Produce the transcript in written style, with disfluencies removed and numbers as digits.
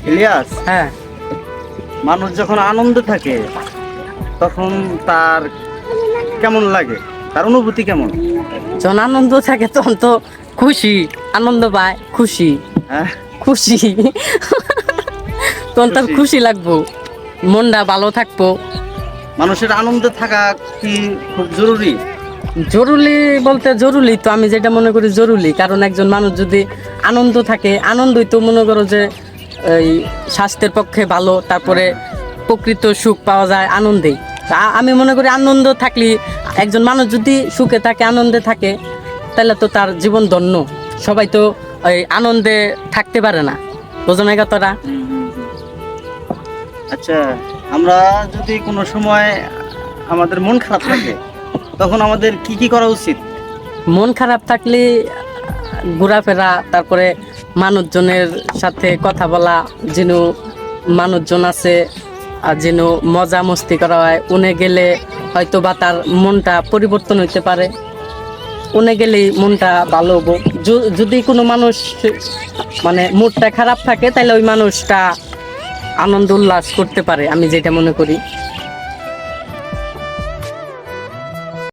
ইলিয়াস, হ্যাঁ, মানুষ যখন আনন্দে থাকে তখন তার কেমন লাগে, তার অনুভূতি কেমন? যখন আনন্দ থাকে তখন তো খুশি, আনন্দ পায়, খুশি হ্যাঁ, খুশি তখন তার খুশি। খুশি লাগবো, মনটা ভালো থাকবো। মানুষের আনন্দে থাকা কি খুব জরুরি? জরুরি বলতে জরুরি তো আমি যেটা মনে করি জরুরি, কারণ একজন মানুষ যদি আনন্দ থাকে, আনন্দই তো মনে করো যে এই স্বাস্থ্যের পক্ষে ভালো, তারপরে প্রকৃত সুখ পাওয়া যায় আনন্দেই। আমি মনে করি আনন্দ থাকলে, একজন মানুষ যদি সুখে থাকে, আনন্দে থাকে, তাহলে তো তার জীবন ধন্য। সবাই তো এই আনন্দে থাকতে পারে না, বোঝো না কথাটা? আচ্ছা, আমরা যদি কোনো সময় আমাদের মন খারাপ থাকে তখন আমাদের কি কি করা উচিত? মন খারাপ থাকলে ঘোরাফেরা, তারপরে মানুষজনের সাথে কথা বলা, যেন মানুষজন আছে আর যেন মজা মস্তি করা হয়। উনে গেলে হয়তো বা তার মনটা পরিবর্তন হইতে পারে, উনে গেলেই মনটা ভালো হবো। যদি কোনো মানুষ মানে মুডটা খারাপ থাকে, তাহলে ওই মানুষটা আনন্দ উল্লাস করতে পারে, আমি যেটা মনে করি।